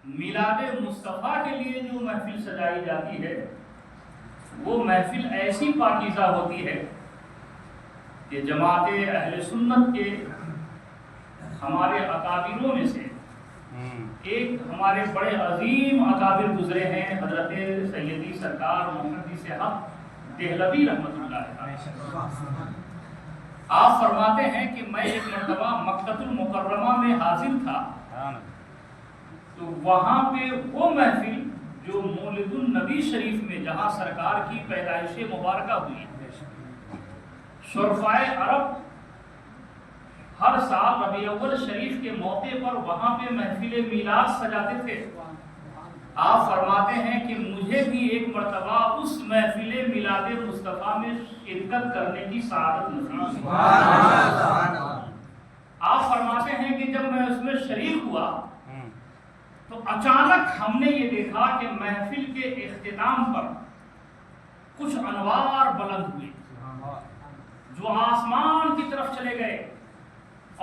میلاد مصطفیٰ کے لیے جو محفل سجائی جاتی ہے وہ محفل ایسی پاکیزہ ہوتی ہے کہ جماعت اہل سنت کے ہمارے اکابروں میں سے ایک ہمارے بڑے عظیم اکابر گزرے ہیں، حضرت سیدی سرکار محدث حق دہلوی رحمۃ اللہ علیہ۔ آپ فرماتے ہیں کہ میں ایک مرتبہ مکۃ المکرمہ میں حاضر تھا، تو وہاں پہ وہ محفل جو مولد النبی شریف میں جہاں سرکار کی پیدائش مبارکہ ہوئی، شرفائے عرب ہر سال ربیع الاول شریف کے موقع پر وہاں پہ محفل میلاد سجاتے تھے۔ آپ فرماتے ہیں کہ مجھے بھی ایک مرتبہ اس محفل میلاد مصطفیٰ میں شرکت کرنے کی سعادت نصیب ہوئی۔ آپ فرماتے ہیں کہ جب میں اس میں شریک ہوا تو اچانک ہم نے یہ دیکھا کہ محفل کے اختتام پر کچھ انوار بلند ہوئے جو آسمان کی طرف چلے گئے،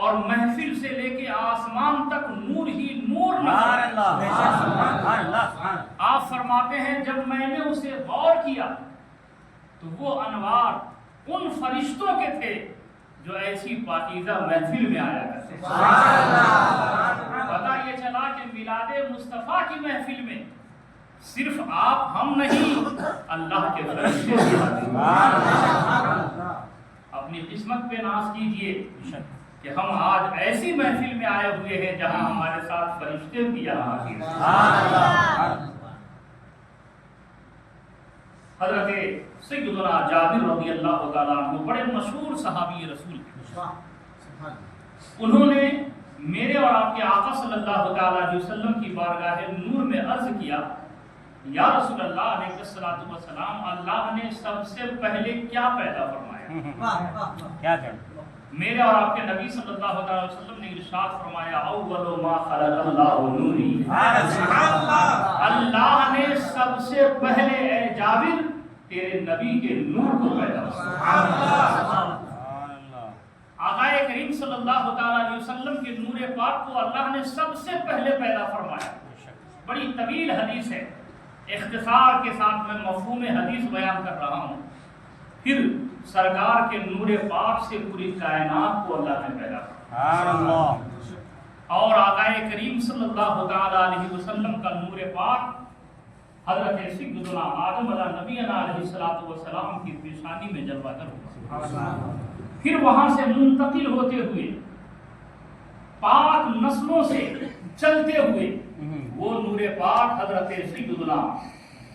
اور محفل سے لے کے آسمان تک نور ہی نور نظر آئے۔ آپ فرماتے ہیں جب میں نے اسے غور کیا تو وہ انوار ان فرشتوں کے تھے جو ایسی پاکیزہ محفل میں آیا کرتے۔ پتہ یہ چلا کہ میلاد مصطفیٰ کی محفل میں صرف آپ ہم نہیں، اللہ کے فرشتے بھی آتے ہیں۔ اپنی قسمت پہ ناز کیجئے کہ ہم آج ایسی محفل میں آئے ہوئے ہیں جہاں ہمارے ساتھ فرشتے بھی یہاں حاضر ہیں۔ حضرت سیدنا جابر رضی اللہ تعالیٰ عنہ بڑے مشہور صحابی رسول ہیں، انہوں نے میرے اور آپ کے آقا صلی اللہ تعالیٰ علیہ وسلم کی بارگاہ نور میں عرض کیا، یا رسول اللہ علیہ الصلوۃ والسلام، اللہ نے سب سے پہلے کیا پیدا فرمایا؟ کیا کہ میرے اور آپ کے نبی صلی اللہ علیہ وسلم نے ارشاد فرمایا، اول ما خلق اللہ نوری، اللہ نے سب سے پہلے اے جابر تیرے نبی کے نور کو پیدا فرمایا۔ آقا کریم صلی اللہ علیہ وسلم کے نور پاک کو اللہ نے سب سے پہلے پیدا فرمایا۔ بڑی طویل حدیث ہے، اختصار کے ساتھ میں مفہوم حدیث بیان کر رہا ہوں۔ پھر سرکار کے نور پاک سے پوری کائنات کو اللہ نے پیدا کیا، اور آقا کریم صلی اللہ علیہ وسلم کا نور پاک حضرت سیدنا آدم علیہ نبینا علیہ السلام کی پیشانی میں جلوہ گر ہوا۔ پھر وہاں سے منتقل ہوتے ہوئے پاک نسلوں سے چلتے ہوئے وہ نور پاک حضرت سیدنا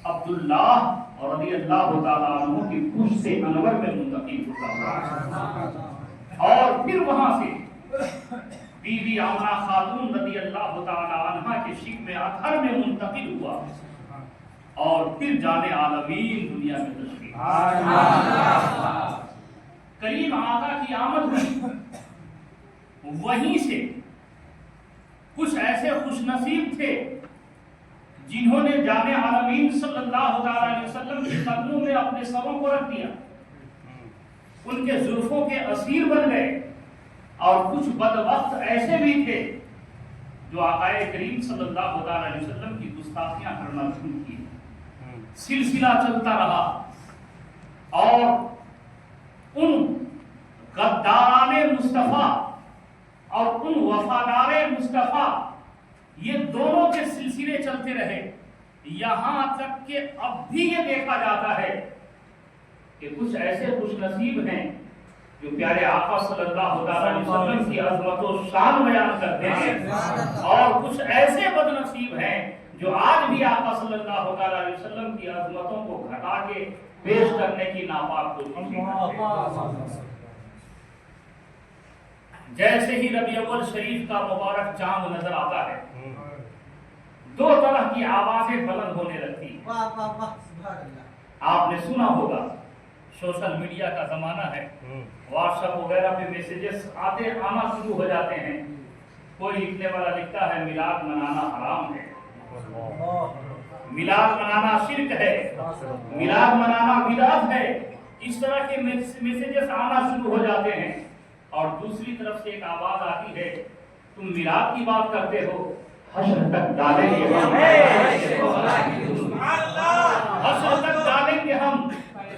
عبداللہ اور رضی اللہ تعالیٰ عنہ کی پشت انور میں منتقل ہوتا، اور پھر وہاں سے بی بی آمنہ خاتون رضی اللہ تعالیٰ عنہ کے شکم اطہر میں منتقل ہوا، اور پھر جانے عالمین دنیا میں تشریف۔ کریم آقا کی آمد ہوئی، وہیں سے کچھ ایسے خوش نصیب تھے جنہوں نے جامع عالمین صلی اللہ علیہ وسلم کے قدموں میں اپنے سروں کو رکھ دیا، ان کے زلفوں کے اسیر بن گئے، اور کچھ بدبخت ایسے بھی تھے جو آقا کریم صلی اللہ علیہ وسلم کی گستاخیاں کرنا شروع کی۔ سلسلہ چلتا رہا، اور ان غداران مصطفیٰ اور ان وفادار مصطفیٰ، یہ دونوں کے سلسلے چلتے رہے، یہاں تک کہ اب بھی یہ دیکھا جاتا ہے کہ کچھ ایسے خوش نصیب ہیں جو پیارے آقا صلی اللہ علیہ وسلم کی عظمت و شان بیان کرتے ہیں، اور کچھ ایسے بد نصیب ہیں جو آج بھی آقا صلی اللہ علیہ وسلم کی عظمتوں کو گھٹا کے پیش کرنے کی ناپاک کوشش کرتے ہیں۔ جیسے ہی ربیع الاول شریف کا مبارک چاند نظر آتا ہے، دو طرح کی آوازیں بلند ہونے لگتی ہیں۔ آپ نے سنا ہوگا، سوشل میڈیا کا زمانہ ہے، واٹس ایپ وغیرہ پہ میسیجز آنا شروع ہو جاتے ہیں۔ کوئی لکھنے والا لکھتا ہے میلاد منانا حرام ہے، میلاد منانا شرک ہے، میلاد منانا بدعت ہے، اس طرح کے میسیجز آنا شروع ہو جاتے ہیں۔ اور دوسری طرف سے ایک آواز آتی ہے، تم میلاد کی بات کرتے ہو، حشر تک ڈالیں گے ہم، حشر تک ڈالیں گے ہم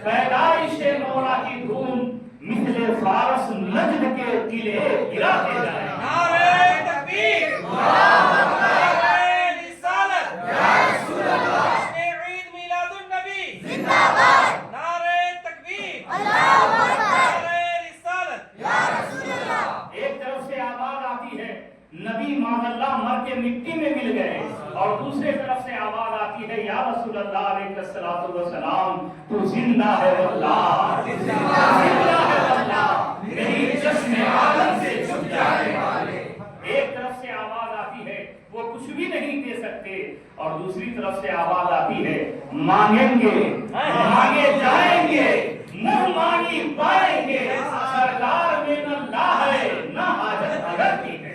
پیدائش مولا کی دھوم، مثل فارس نجد کے قلعے گراتے جائیں۔ نعرہ تکبیر، نعرہ رسالت، یا رسول اللہ، جشن عید میلاد النبی زندہ باد، نعرہ تکبیر، اللہ اکبر، نعرہ رسالت، یا رسول اللہ۔ ایک طرف سے آواز آتی ہے نبی معاذ اللہ مر کے مٹی میں مل گئے، اور دوسرے طرف سے آواز آتی ہے یا رسول اللہ علیہ الصلوۃ والسلام تو زندہ ہے واللہ، زندہ ہے واللہ، میری جشن عالم سے چھپ جانے والے۔ ایک طرف سے آواز آتی ہے وہ کچھ بھی نہیں دے سکتے، اور دوسری طرف سے آواز آتی ہے مانگیں گے مانگے جائیں گے، منہ مانگی پائیں گے، سرکار میں نہ لا ہے نہ حاجت اگر کی ہے۔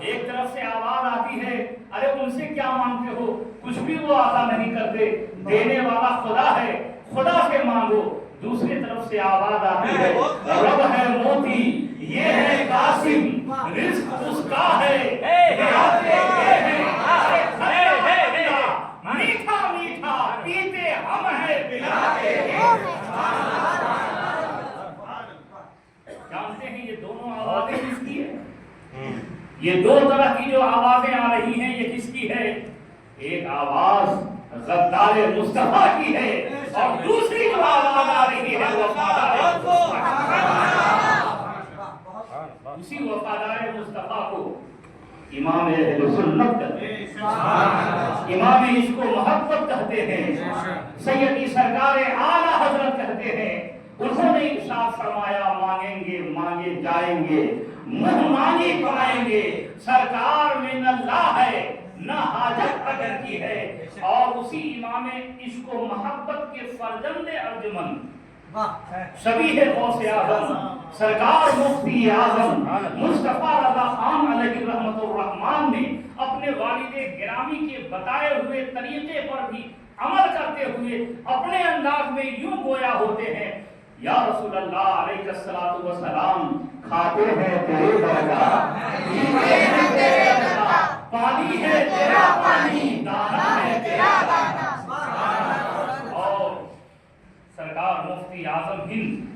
ایک طرف سے آواز آتی ہے ارے ان سے کیا مانگتے ہو، کچھ بھی وہ عطا نہیں کرتے، دینے والا خدا ہے، خدا سے مانگو۔ دوسری طرف سے آواز آتی ہے رب ہے موتی یہ ہے قاسم، رزق اس کا ہے، میٹھا میٹھا پیتے ہم ہیں پلاتے ہیں۔ جانتے ہیں یہ دونوں آوازیں کس کی ہے؟ یہ دو طرح کی جو آوازیں آ رہی ہیں یہ کس کی ہے؟ ایک آواز غدار مصطفیٰ کی ہے، اور دوسری جو آواز آ رہی ہے وفادار اسی وفادار مصطفیٰ کو امام اہل سنت کہتے ہیں، امام عشق و محبت کہتے ہیں، سیدی سرکار اعلیٰ حضرت کہتے ہیں۔ انہوں نے ارشاد فرمایا مانگیں گے مانگے جائیں گے، منہ مانگی پائیں گے، سرکار میں نہ لا ہے نہ حاجت اگر کی ہے۔ اور اسی امام عشق و محبت کے فرزند ارجمند شبیہ غوث اعظم سرکار مفتی اعظم مصطفیٰ رضا خان علیہ رحمت الرحمن نے اپنے والد گرامی کے بتائے ہوئے طریقے پر بھی عمل کرتے ہوئے اپنے انداز میں یوں گویا ہوتے ہیں یا رسول اللہ علیہ الصلوۃ والسلام کھاتے ہیں تیرے درگاہ، پیتے ہیں تیرے درگاہ، پانی ہے تیرا پانی، دانا ہے تیرا دانا۔ اور سرکار مفتی اعظم ہند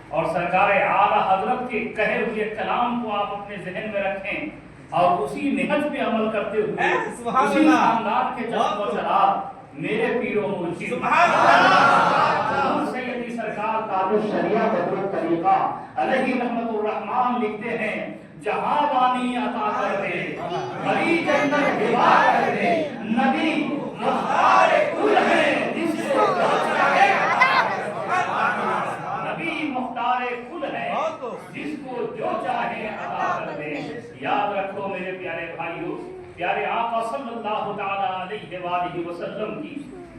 اور سرکار اعلیٰ حضرت کے کہے ہوئے کلام کو آپ اپنے ذہن میں رکھیں، اور اسی نہج پہ عمل کرتے ہوئے اسی خاندان کے جذب و چراغ میرے پیرو مرشد سیدی سرکار تاج الشریعہ بدر الطریقہ علیہ رحمت الرحمن لکھتے ہیں جہاں بانی عطا کر دے، بڑی جنت ہبا کر دے، نبی مختار کل ہے جس کو جو چاہے نبی مختار کل ہے جس کو جو چاہے عطا کر دے۔ یاد رکھو میرے پیارے بھائیو، پیارے آقا صلی اللہ تعالی علیہ وآلہ وسلم کی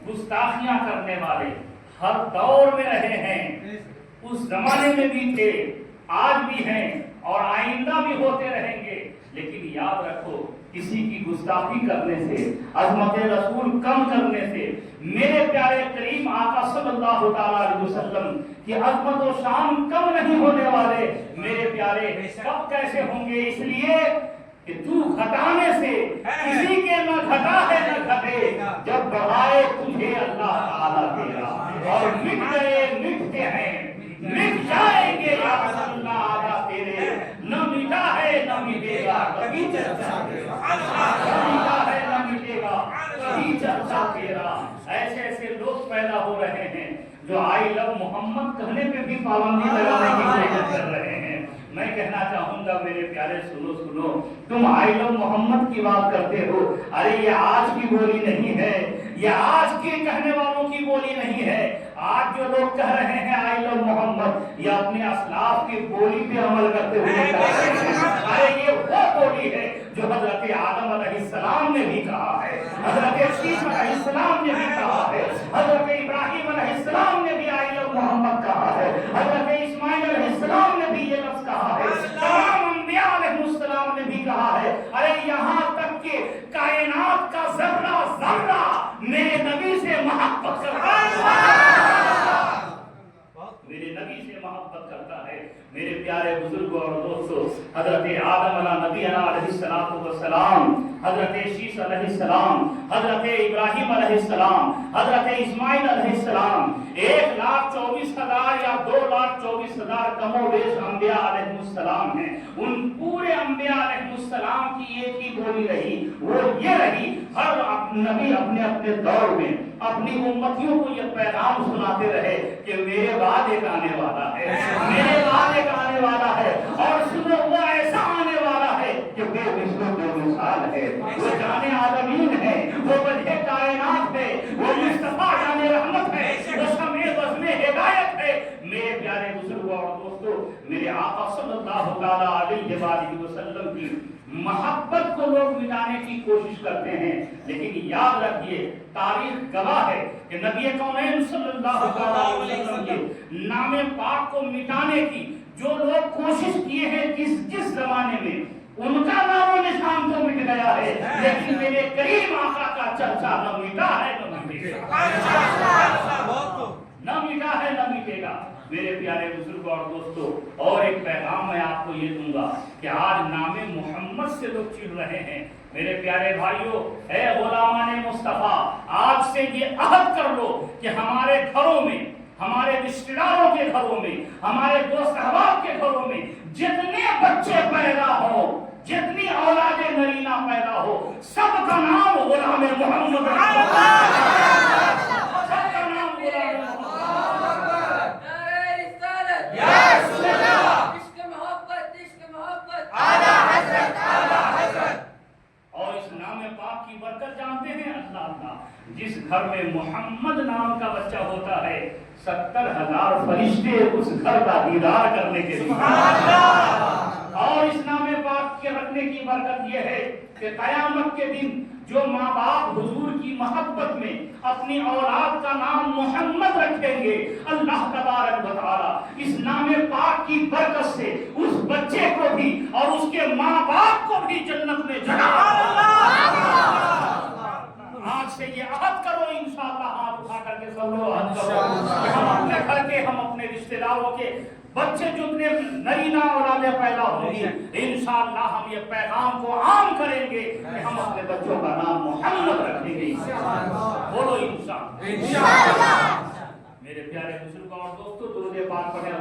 گستاخیاں کرنے والے ہر دور میں رہے ہیں، اس زمانے میں بھی تھے، آج بھی ہیں اور آئندہ بھی ہوتے رہیں گے، لیکن یاد رکھو کسی کی گستاخی کرنے سے، عظمت رسول کم کرنے سے میرے پیارے کریم آقا صلی اللہ تعالی علیہ وسلم کی عظمت و شان کم نہیں ہونے والے۔ میرے پیارے کب کیسے ہوں گے؟ اس لیے کہ تو گھٹانے سے کسی کے نہ گھٹا ہے نہ گھٹے، جب بڑھائے تجھے اللہ تعالیٰ تیرا، اور مٹ گئے مٹتے ہیں مٹ جائیں گے یا رسول اللہ آقا تیرے، نہ مٹا ہے نہ مٹے گا کبھی چرچا تیرا، نہ مٹا ہے نہ مٹے گا کبھی چرچا تیرا۔ ایسے ایسے لوگ پیدا ہو رہے ہیں جو آئی لو محمد کہنے پہ بھی پابندی لگانے کی کوشش کر رہے ہیں۔ میں کہنا چاہوں گا میرے پیارے سنو، تم آئی لو محمد کی بات کرتے ہو، ارے یہ آج کی بولی نہیں ہے، یہ آج کے کہنے والوں کی بولی نہیں ہے۔ آج جو لوگ کہہ رہے ہیں آئی لو محمد، یہ اپنے اسلاف کی بولی پہ عمل کرتے ہوئے کہہ رہے ہیں۔ ارے یہ وہ بولی ہے جو حضرت آدم علیہ السلام نے بھی کہا ہے، حضرت شیش علیہ السلام نے بھی کہا ہے، حضرت ابراہیم علیہ السلام نے بھی آئی لو محمد کہا ہے، حضرت اسماعیل علیہ السلام نے بھی یہ لفظ کہا ہے، تمام انبیاء علیہ السلام نے بھی کہا ہے۔ ارے یہاں تک کہ کائنات کا ذرہ ذرہ میرے نبی سے محبت کرتا ہے، میرے نبی سے محبت کرتا ہے۔ میرے پیارے بزرگوں اور دوستوں، حضرت آدم علیہ نبی علیہ السلام، حضرت شیش علیہ السلام، حضرت ابراہیم علیہ السلام، حضرت اسماعیل علیہ السلام، 1,24,000 یا 2,24,000 کم و بیش انبیاء علیہ السلام ہیں. ان پورے انبیاء علیہ السلام کی ایک ہی بولی رہی، وہ یہ رہی، ہر نبی اپنے اپنے دور میں اپنی امتیوں کو یہ پیغام سناتے رہے کہ میرے بعد ایک آنے والا ہے، میرے بعد ایک آنے والا ہے، اور سنو وہ ایسا آنے والا ہے کہ بے مثل بے مثال ہے، وہ جان عالمین ہے، وہ وجہ کائنات ہے، وہ مصطفیٰ جان رحمت ہے، وہ شمع بزم ہدایت ہے. میرے پیارے بزرگوں اور دوستو، میرے آقا صلی اللہ تعالیٰ علیہ وآلہ وسلم کی محبت کو لوگ مٹانے کی کوشش کرتے ہیں، لیکن یاد رکھیے تاریخ گواہ ہے کہ نبی کونین صلی اللہ علیہ وسلم کے نام پاک کو مٹانے کی جو لوگ کوشش کیے ہیں جس زمانے میں، ان کا نام و نشان تو مٹ گیا ہے، لیکن میرے کریم آقا کا چرچا نہ مٹا ہے نہ مٹے گا، نہ مٹا ہے نہ مٹے گا. میرے پیارے بزرگ اور دوستو، اور ایک پیغام میں آپ کو یہ دوں گا کہ آج نام محمد سے لوگ چڑھ رہے ہیں. میرے پیارے بھائیوں، اے غلامان مصطفیٰ، آج سے یہ عہد کر لو کہ ہمارے گھروں میں، ہمارے رشتہ داروں کے گھروں میں، ہمارے دوست احباب کے گھروں میں جتنے بچے پیدا ہو، جتنی اولاد نرینہ پیدا ہو، سب کا نام غلام محمد جس گھر میں محمد نام کا بچہ ہوتا ہے 70,000 فرشتے اس گھر کا دیدار کرنے کے لیے. اور اس نام پاک کے رکھنے کی برکت یہ ہے کہ قیامت کے دن جو ماں باپ حضور کی محبت میں اپنی اولاد کا نام محمد رکھیں گے، اللہ تبارک و تعالی اس نام پاک کی برکت سے اس بچے کو بھی اور اس کے ماں باپ کو بھی جنت میں جگہ. آج سے یہ عہد کرو انشاءاللہ، ہاتھ اٹھا کر کے سب لوگ عہد کرو کہ ہم اپنے گھر کے، ہم اپنے رشتہ داروں کے بچے جتنے نرینہ اولادیں پیدا ہوں گی، انشاءاللہ ہم یہ پیغام کو عام کریں گے کہ ہم اپنے بچوں کا نام محمد رکھیں گے. بولو انشاءاللہ. میرے پیارے بزرگوں اور دوستو، درود پاک پڑھیں.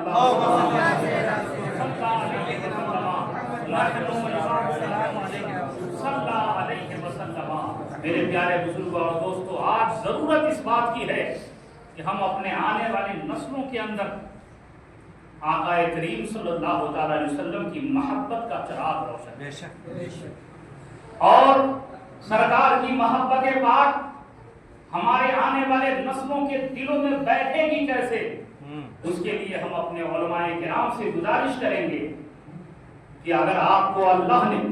میرے پیارے بزرگوں اور دوستو، آج ضرورت اس بات کی ہے کہ ہم اپنے آنے والی نسلوں کے اندر آقا کریم صلی اللہ تعالی علیہ وسلم کی محبت کا چراغ روشن، اور سرکار کی محبت پاک ہمارے آنے والے نسلوں کے دلوں میں بیٹھے گی کیسے، اس کے لیے ہم اپنے علماء کرام سے گزارش کریں گے کہ اگر آپ کو اللہ نے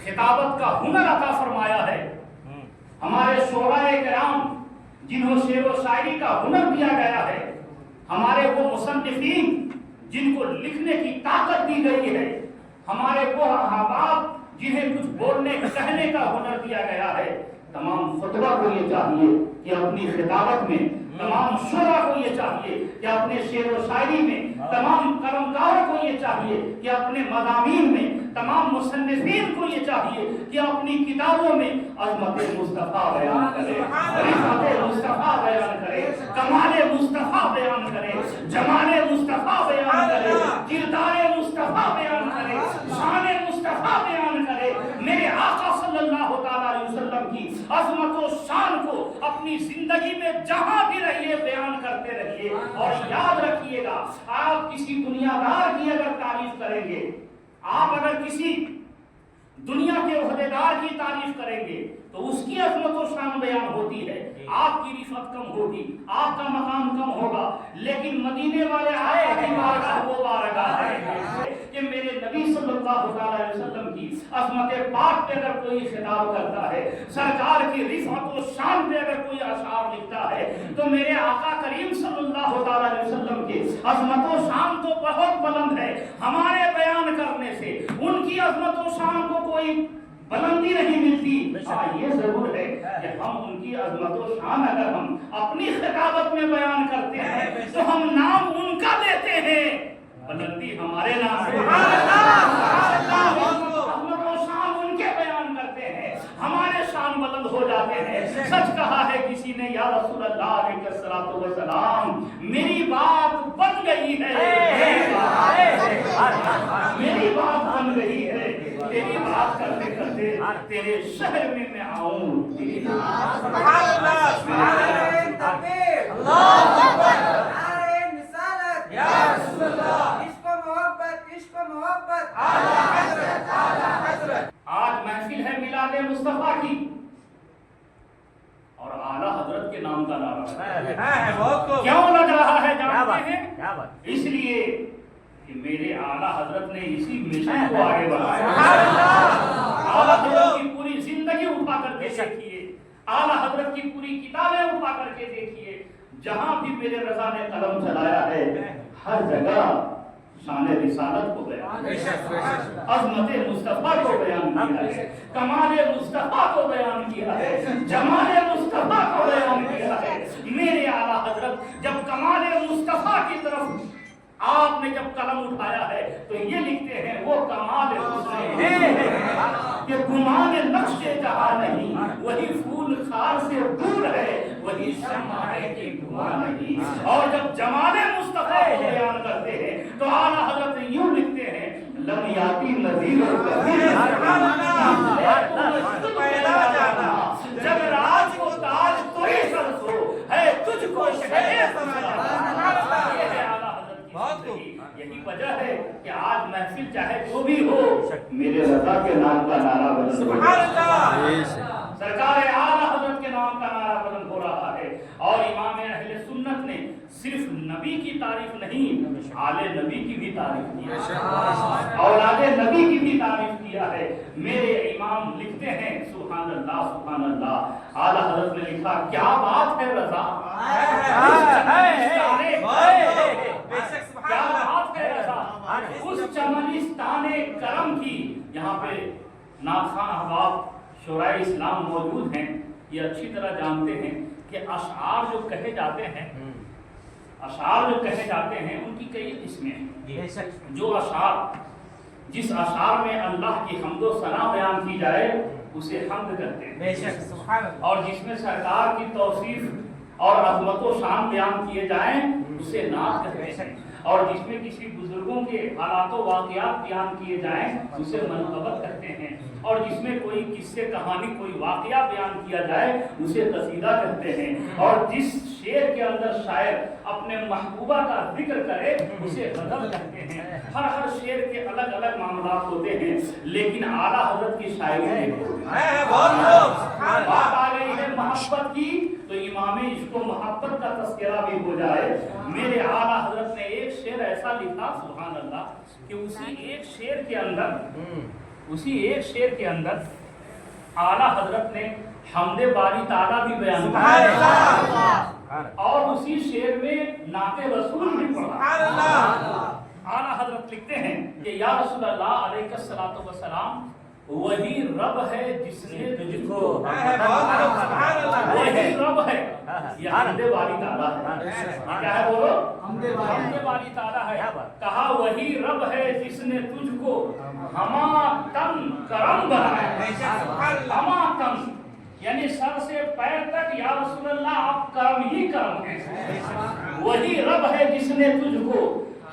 خطابت کا ہنر عطا فرمایا ہے، ہمارے شعراء کرام جنہوں شعر و شاعری کا ہنر دیا گیا ہے، ہمارے وہ مصنفین جن کو لکھنے کی طاقت دی گئی ہے، ہمارے وہ احباب جنہیں کچھ بولنے کہنے کا ہنر دیا گیا ہے، تمام خطبہ کو یہ چاہیے کہ اپنی خطابت میں، تمام شعراء کو یہ چاہیے کہ اپنے شعر و شاعری میں، تمام قلمکاروں کو یہ چاہیے کہ اپنے مضامین میں، تمام مصنفین کو یہ چاہیے کہ اپنی کتابوں میں عظمت مصطفیٰ بیان کرے، رفعت مصطفیٰ بیان کرے، کمال مصطفیٰ بیان کرے، جمال مصطفیٰ بیان کرے، کردار مصطفیٰ بیان کرے، شان مصطفیٰ بیان کرے. میرے آقا صلی اللہ تعالیٰ علیہ وسلم کی عظمت و شان کو اپنی زندگی میں جہاں بھی رہیے بیان کرتے رہیے. اور یاد رکھیے گا، آپ کسی دنیا دار کی اگر تعریف کریں گے، آپ اگر کسی دنیا کے عہدے دار کی تعریف کریں گے تو اس کی عظمت و شان بیان ہوتی ہے، آپ کی رفعت کم ہوگی، آپ کا مقام کم ہوگا. لیکن مدینے والے آئے ہیں بارگاہ وہ بارگاہ ہے کہ میرے نبی صلی اللہ علیہ وسلم کی عظمت پاک پہ اگر کوئی خطاب کرتا ہے، سرکار کی رفعت و شان پہ اگر کوئی اشعار لکھتا ہے، تو میرے آقا کریم صلی اللہ علیہ وسلم کی عظمت و شان تو بہت بلند ہے. ہمارے بیان کرنے سے ان کی عظمت و شان کو کوئی بلندی نہیں ملتی. یہ ضرور ہے کہ ہم ان کی عظمت و شان اگر ہم اپنی خطابت میں بیان کرتے ہیں تو ہم نام ان کا لیتے ہیں، بلندی ہمارے نام ہے. بلند ہو جاتے ہیں. سچ کہا ہے کسی نے یا رسول اللہ علیہ الصلوۃ والسلام میری بات بن گئی ہے, میری بات بن گئی ہے, تیری بات کرتے کرتے تیرے شہر میں میں آؤں. سبحان اللہ, سبحان اللہ, اللہ اکبر, نعرہ رسالت یا رسول اللہ, عشق و محبت, عشق و محبت, اعلیٰ حضرت, اعلیٰ حضرت. آج محفل ہے میلاد مصطفیٰ کی اور اعلیٰ حضرت کے نام کا نعرہ کیوں لگ رہا ہے جانتے ہیں؟ اس لیے کہ میرے اعلیٰ حضرت نے اسی مشن کو آگے بڑھایا. اعلیٰ حضرت کی پوری زندگی اٹھا کر کے دیکھیے, اعلیٰ حضرت کی پوری کتابیں اٹھا کر کے دیکھیے, جہاں بھی میرے رضا نے قلم چلایا ہے ہر جگہ شان رسالت کو بیان کیا ہے, عظمت مصطفیٰ کو بیان کیا ہے, کمال مصطفیٰ کو بیان کیا ہے, جمال مصطفیٰ کو بیان کیا ہے. میرے اعلیٰ حضرت جب کمال مصطفیٰ کی طرف آپ نے جب قلم اٹھایا ہے تو یہ لکھتے ہیں وہ کمال حسن ہے کہ گمان نقش جہاں نہیں, وہی پھول خار سے دور ہے, وہی شمع ہے کہ دھواں نہیں. اور جب جمال مصطفیٰ کو بیان کرتے ہیں تو اعلیٰ حضرت یوں لکھتے ہیں لم یاتی نذیر جب راج کو تاج تو ہی سر سو ہے تجھ کو شہر سمجھا. یہ ہے اعلیٰ حضرت کی. یہی وجہ ہے کہ آج محفل چاہے جو بھی ہو میرے رضا کے نام کا نعرہ بلند ہو رہا ہے, سرکار اعلیٰ حضرت کے نام کا نعرہ بلند ہو رہا ہے. اور امام اہل سنت نے صرف نبی کی تعریف نہیں آل نبی کی بھی تعریف کی ہے, اولاد نبی کی بھی تعریف کیا ہے. میرے امام لکھتے ہیں سبحان اللہ, سبحان اللہ, اعلیٰ حضرت نے لکھا کیا بات ہے رضا, کیا بات ہے رضا اس چمنستان کرم کی. یہاں پہ ناخوان احباب شورائے اسلام موجود ہیں, یہ اچھی طرح جانتے ہیں کہ اشعار جو کہے جاتے ہیں, اشعار جو کہے جاتے ہیں ان کی کئی قسمیں ہیں. جو اشعار جس اشعار میں اللہ کی حمد و ثنا بیان کی جائے اسے حمد کہتے ہیں, اور جس میں سرکار کی توصیف اور عظمت و شان بیان کیے جائیں اسے نعت کہتے ہیں, اور جس میں کسی بزرگوں کے حالات و واقعات بیان کیے جائیں اسے منقبت کہتے ہیں, اور جس میں کوئی قصے کہانی کوئی واقعہ بیان کیا جائے اسے قصیدہ کہتے ہیں, اور جس شعر کے اندر شاعر اپنے محبوبہ کا ذکر کرے اسے غزل کہتے ہیں. ہر شعر کے الگ الگ معاملات ہوتے ہیں, لیکن اعلیٰ حضرت کی شاعری بات آ گئی ہے محبت کی تو امام عشق و محبت کا تذکرہ بھی ہو جائے. میرے اعلیٰ حضرت نے ایک شعر ایسا لکھا سبحان اللہ کہ اسی ایک شعر کے اندر اعلیٰ حضرت نے حمد باری تعالیٰ بھی بیان کیا اور اسی شعر میں نعت رسول بھی پڑھا. اعلیٰ حضرت لکھتے ہیں کہ یا رسول اللہ علیہ الصلوۃ والسلام وہی رب ہے جس نے تجھ کو, وہی رب ہے, یہ حمد باری تعالیٰ ہے. کیا ہے بولو, حمد باری تعالیٰ ہے. کہا وہی رب ہے جس نے تجھ کو ہما تن کرم بنایا. ہما تن یعنی سر سے پیر تک یا رسول اللہ آپ کرم ہی کرم ہیں. وہی رب ہے جس نے تجھ کو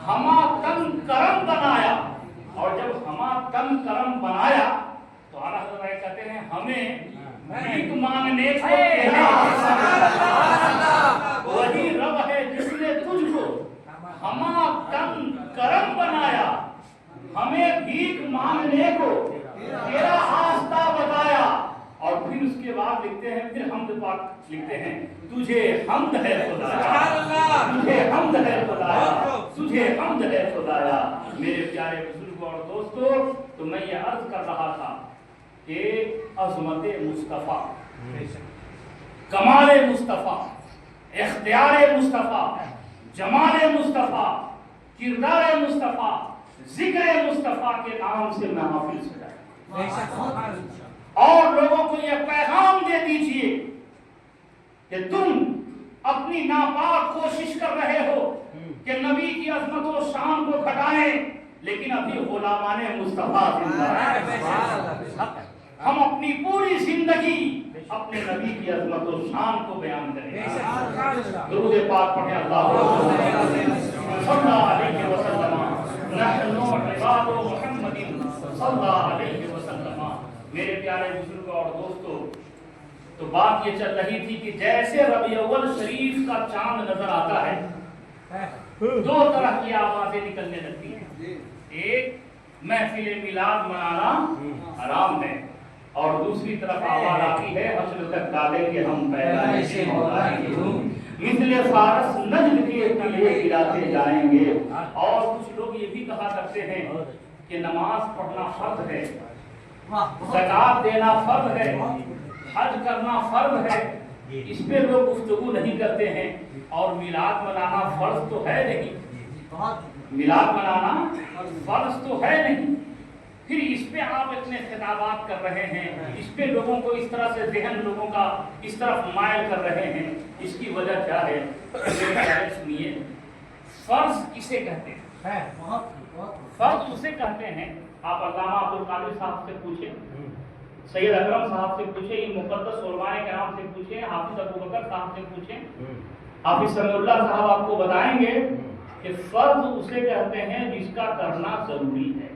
ہما تن کرم بنایا, اور جب ہما تن کرم بنایا تو اعلیٰ حضرت کہتے ہیں ہمیں بھیک مانگنے کو وہی رب ہے جس نے تجھ کو ہما تن کرم بنایا, ہمیں بھیک مانگنے کو تیرا راستہ بتایا. اور پھر اس کے بعد لکھتے ہیں, پھر حمد پاک لکھتے ہیں تجھے حمد ہے خدایا, تجھے حمد ہے خدایا, تجھے حمد ہے خدایا. میرے پیارے بزرگوں اور دوستوں, تو میں یہ عرض کر رہا تھا کہ عظمت مصطفیٰ, کمال مصطفیٰ, اختیار مصطفیٰ, جمال مصطفیٰ, کردار مصطفیٰ, ذکر مصطفیٰ کے نام سے محافل سجائے. اور لوگوں کو یہ پیغام دے دیجئے کہ تم اپنی ناپاک کوشش کر رہے ہو کہ نبی کی عظمت و شان کو گھٹائیں, لیکن ابھی غلامان مصطفیٰ زندہ ہیں. ہم اپنی پوری زندگی اپنے نبی کی عظمت و شان کو بیان کریں. درود پاک پڑھیں. اللہم صلی علیہ وسلم نحن عباد محمد صلی اللہ علیہ وسلم. میرے پیارے بزرگوں اور دوستوں، تو بات یہ چل رہی تھی کہ جیسے ربیع الاول شریف کا چاند نظر آتا ہے، دو طرح کی آوازیں نکلنے لگتی ہیں. ایک محفل میلاد منانا حرام ہے، اور دوسری طرف آواز آتی ہے حشر تک ڈالیں گے ہم پیدائش مولا مثل فارس نجد کے قلعے گراتے جائیں گے. اور کچھ لوگ یہ بھی کہا کرتے ہیں کہ نماز پڑھنا فرض ہے، زکات دینا فرض ہے، حج کرنا فرض ہے، اس پہ لوگ گفتگو نہیں کرتے ہیں. اور میلاد منانا فرض تو ہے نہیں، میلاد منانا فرض تو ہے نہیں، پھر اس پہ آپ اتنے خطابات کر رہے ہیں، اس پہ لوگوں کو اس طرح سے ذہن لوگوں کا اس طرف مائل کر رہے ہیں. اس کی وجہ کیا ہے؟ سنیے، فرض کسے کہتے ہیں؟ فرض اسے کہتے ہیں، آپ علامہ عبدالقادر صاحب سے پوچھیں، سید اکرم صاحب سے پوچھیں، ان مقدس علماء کرام سے پوچھیں، حافظ ابوبکر صاحب سے پوچھیں، حافظ سمیع اللہ صاحب آپ کو بتائیں گے کہ فرض اسے کہتے ہیں جس کا کرنا ضروری ہے.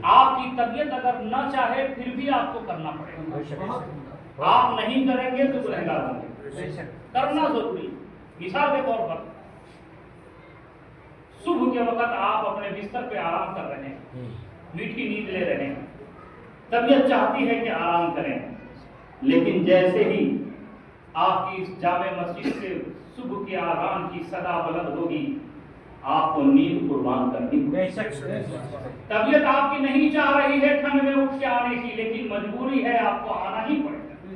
آپ کی طبیعت اگر نہ چاہے پھر بھی آپ کو کرنا پڑے گا. آپ نہیں کریں گے تو گنہگار ہوں گے. کرنا ضروری. مثال کے طور پر صبح کے وقت آپ اپنے بستر پہ آرام کر رہے ہیں، میٹھی نیند لے رہے ہیں، طبیعت چاہتی ہے کہ آرام کریں، لیکن جیسے ہی آپ کی اس جامع مسجد سے صبح کی آذان کی صدا بلند ہوگی، آپ کو نیند قربان کرنی ہوگی. طبیعت آپ کی نہیں چاہ رہی ہے ٹھنڈ میں اٹھ کے آنے کی، لیکن مجبوری ہے، آپ کو آنا ہی پڑے گا،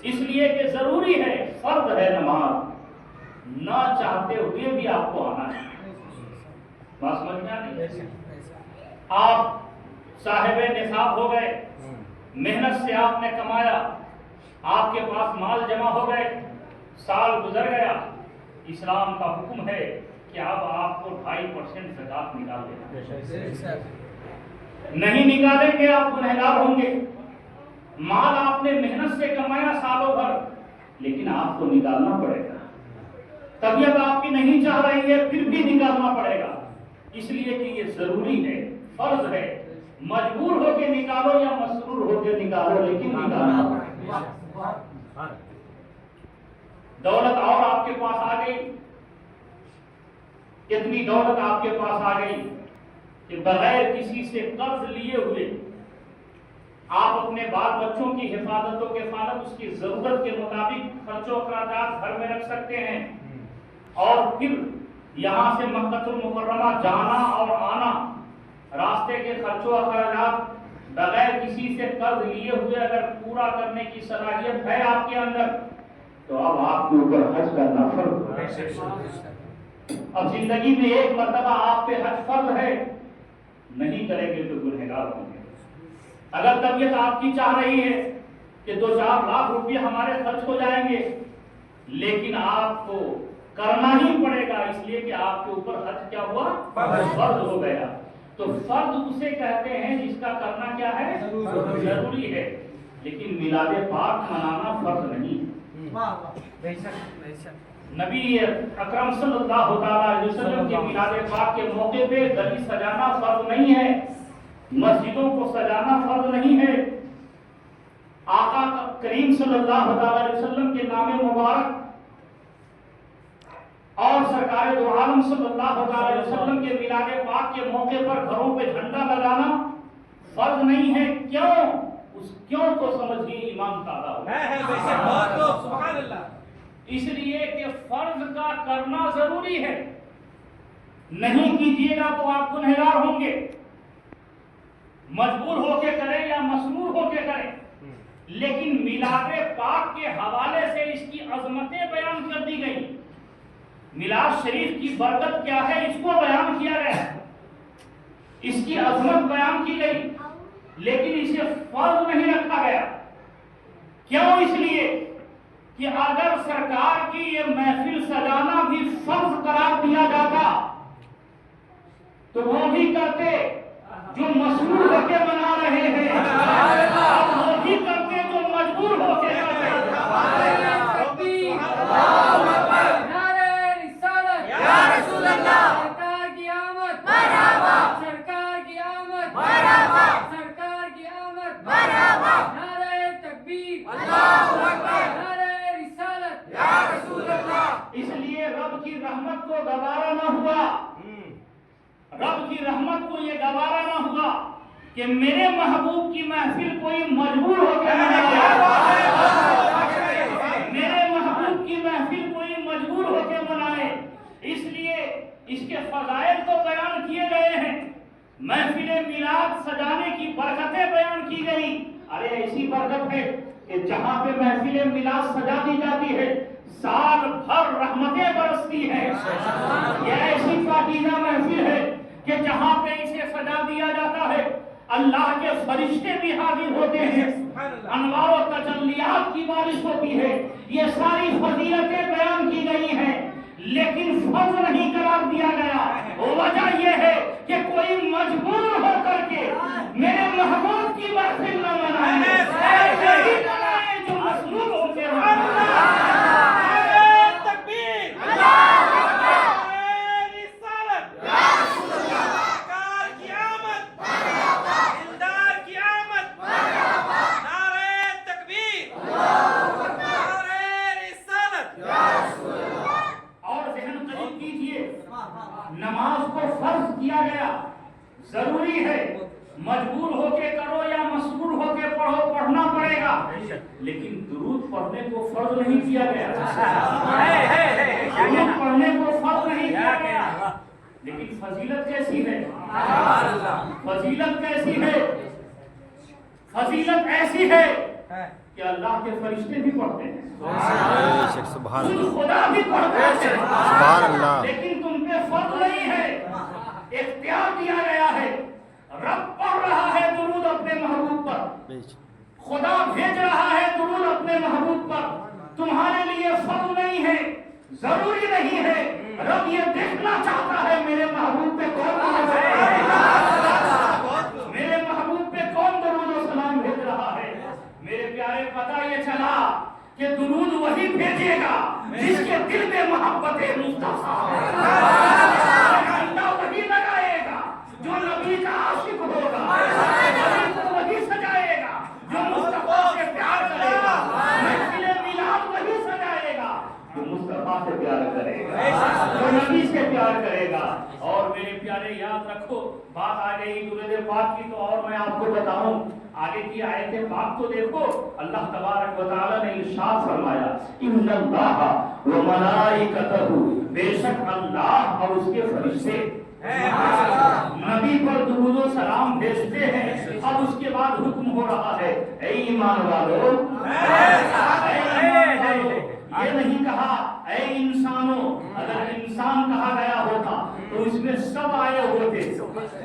اس لیے کہ ضروری ہے، فرض ہے نماز، نہ چاہتے ہوئے بھی آپ کو آنا ہے. بات سمجھ میں آتی؟ آپ صاحب نصاب ہو گئے، محنت سے آپ نے کمایا، آپ کے پاس مال جمع ہو گئے، سال گزر گیا، اسلام کا حکم ہے کہ اب آپ کو 2.5% زکات نکال دینا. نہیں نکالیں گے آپ گنہگار ہوں گے. مال آپ نے محنت سے کمایا سالوں بھر، لیکن آپ کو نکالنا پڑے گا. طبیعت آپ کی نہیں چاہ رہی ہے پھر بھی نکالنا پڑے گا، اس لیے کہ یہ ضروری ہے، فرض ہے. مجبور ہو کے نکالو یا مسرور ہو کے نکالو، لیکن نکالنا پڑے گا. دولت اور آپ کے پاس آ گئی، اتنی دولت آپ کے پاس آ گئی کہ بغیر کسی سے قرض لیے ہوئے آپ اپنے بال بچوں کی حفاظت و کفالت اس کی ضرورت کے مطابق خرچ و اخراجات گھر میں رکھ سکتے ہیں، اور پھر یہاں سے مکہ المکرمہ جانا اور آنا، راستے کے خرچ و اخراجات بغیر کسی سے قرض لیے ہوئے اگر پورا کرنے کی صلاحیت ہے آپ کے اندر، تو اب آپ کے اوپر حج کرنا فرض ہے. اب زندگی میں ایک مرتبہ آپ پہ حج فرض ہے، نہیں کریں گے تو گنہگار ہوں گے. اگر طبیعت آپ کی چاہ رہی ہے کہ 2-4 لاکھ روپے ہمارے خرچ ہو جائیں گے، لیکن آپ کو کرنا ہی پڑے گا، اس لیے کہ آپ کے اوپر حج کیا ہوا؟ فرض ہو گیا. تو فرض اسے کہتے ہیں جس کا کرنا کیا ہے؟ ضروری ہے. لیکن میلاد پاک منانا فرض نہیں. نبی اکرم صلی اللہ علیہ وسلم کے میلاد پاک کے موقع پہ گلی سجانا فرض نہیں ہے، مسجدوں کو سجانا فرض نہیں ہے. آقا کریم صلی اللہ علیہ وسلم کے نام مبارک اور سرکار دو عالم صلی اللہ علیہ وسلم کے میلاد پاک کے موقع پر گھروں پہ جھنڈا لگانا فرض نہیں ہے. کیوں؟ اس کیوں کو سمجھیے امام تعالیٰ. سبحان اللہ. اس لیے کہ فرض کا کرنا ضروری ہے، نہیں کیجیے گا تو آپ گنہگار ہوں گے. مجبور ہو کے کریں یا مسرور ہو کے کریں، لیکن میلاد پاک کے حوالے سے اس کی عظمتیں بیان کر دی گئی. میلاد شریف کی برکت کیا ہے اس کو بیان کیا گیا، اس کی عظمت بیان کی گئی، لیکن اسے فرض نہیں رکھا گیا. کیوں؟ اس لیے کہ اگر سرکار کی یہ محفل سجانا بھی فرض قرار دیا جاتا تو وہ بھی کرتے جو مسرور ہو کے منا رہے ہیں، وہ بھی کرتے جو مجبور کہ میرے محبوب کی محفل کوئی مجبور ہو کے منائے، میرے محبوب کی محفل کوئی مجبور ہو کے منائے، اس لیے اس کے فضائل تو بیان کیے گئے ہیں، محفل میلاد سجانے کی برکتیں بیان کی گئی۔ ارے ایسی برکت ہے کہ جہاں پہ محفل میلاد سجا دی جاتی ہے سال بھر رحمتیں برستی ہیں۔ یہ ایسی پاکیزہ محفل ہے کہ جہاں پہ اسے سجا دیا جاتا ہے اللہ کے فرشتے بھی حاضر ہوتے ہیں، انوار و تجلیات کی بارش ہوتی ہے۔ یہ ساری فضیلتیں بیان کی گئی ہیں لیکن فرض نہیں قرار دیا گیا۔ وجہ یہ ہے کہ کوئی مجبور ہو کر کے میرے محبوب کی محفل نہ منائے، ایسے ہی منائے جو مصلوب ہو کے نماز کو فرض کیا گیا، ضروری ہے، مجبور ہو کے کرو یا مسرور ہو کے پڑھو، پڑھنا پڑے گا، لیکن درود پڑھنے کو فرض نہیں کیا گیا، درود پڑھنے کو فرض نہیں کیا گیا، لیکن فضیلت کیسی ہے، فضیلت کیسی ہے، فضیلت ایسی ہے کہ اللہ کے فرشتے بھی پڑھتے ہیں، خدا بھی پڑھتے ہیں، لیکن تم پہ فرض نہیں ہے، اختیار دیا گیا ہے۔ رب پڑھ رہا ہے درود اپنے محبوب پر، خدا بھیج رہا ہے درود اپنے محبوب پر، تمہارے لیے فرض نہیں ہے، ضروری نہیں ہے، رب یہ دیکھنا چاہتا ہے میرے محبوب پہ کون میرے محبوب پہ کون درود و سلام بھیج رہا ہے۔ میرے پیارے پتہ یہ چلا کہ درود وہی بھیجے گا جس کے دل میں محبت مصطفیٰ اللہ وہی لگائے گا جو نبی کا عاشق ہوگا، نبی کو وہی سجائے گا جو مصطفیٰ سے پیار کرے گا، محفل میلاد وہی سجائے گا جو مصطفیٰ سے پیار کرے گا، جو نبی سے پیار کرے گا۔ اور میرے پیارے یاد رکھو، بات آ گئی درود پاک کی تو اور میں آپ کو بتاؤں، آگے کی آیت پاک تو دیکھو، اللہ تبارک و تعالی نے ارشاد فرمایا ان اللہ و ملائکتہ، بے شک اللہ اور اس کے فرشتے نبی پر درود و سلام بھیجتے ہیں۔ اب اس کے بعد حکم ہو رہا ہے اے ایمان والو، یہ نہیں کہا اے انسانوں، اگر انسان کہا گیا ہوتا تو اس میں سب آئے ہوتے،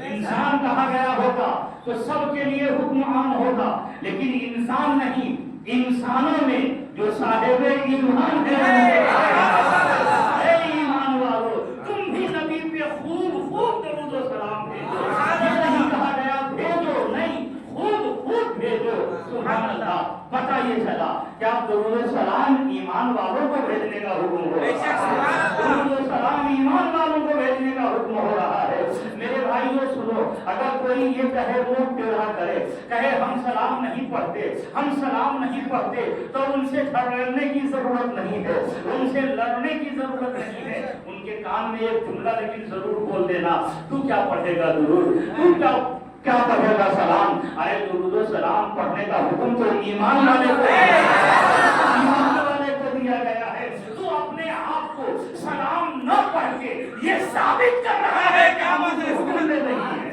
انسان کہا گیا ہوتا تو سب کے لیے حکم عام ہوتا، لیکن انسان نہیں، انسانوں میں جو صاحب ایمان ہے، اے ایمان والو تم بھی نبی پہ خوب درود و سلام بھیجو، یہ نہیں کہا گیا بھیجو نہیں، خوب بھیجو۔ سبحان اللہ، پتہ یہ چلا کیا درود و سلام ایمان والوں کو بھیجنے کا حکم ہو رہا ہے، درود و سلام ایمان والوں کو بھیجنے کا حکم ہو رہا ہے۔ میرے بھائیو سنو، اگر کوئی یہ کہے منہ ٹیڑھا کرے، کہے ہم سلام نہیں پڑھتے، ہم سلام نہیں پڑھتے، تو ان سے جھگڑنے کی ضرورت نہیں ہے، ان سے لڑنے کی ضرورت نہیں ہے، ان کے کان میں ایک جملہ لیکن ضرور بول دینا، تو کیا پڑھے گا درود، تو کیا پڑھے گا سلام؟ ارے درود و سلام پڑھنے کا حکم تو ایمان والے کو دیا گیا ہے، تو اپنے آپ کو سلام نہ پڑھ کے یہ ثابت کر رہا ہے کہ ہم حکم میں نہیں ہیں،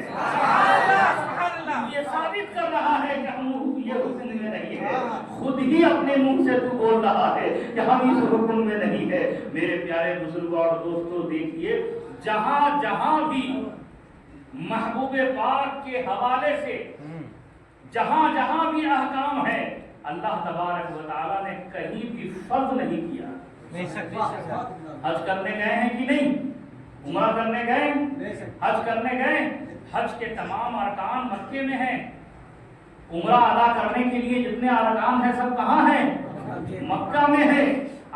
یہ ثابت کر رہا ہے کہ ہم یہ حکم میں نہیں ہے، خود ہی اپنے منہ سے تو بول رہا ہے کہ ہم اس حکم میں نہیں ہے۔ میرے پیارے بزرگوں اور دوستوں، دیکھیے جہاں بھی محبوب پاک کے حوالے سے جہاں بھی احکام ہے، اللہ تبارک و تعالیٰ نے کہیں بھی فرض نہیں کیا۔ حج کرنے گئے ہیں کہ نہیں؟ عمرہ کرنے گئے؟ حج کرنے گئے؟ حج کے تمام ارکان مکے میں ہیں، عمرہ ادا کرنے کے لیے جتنے ارکان ہیں سب کہاں ہیں؟ مکہ میں ہے۔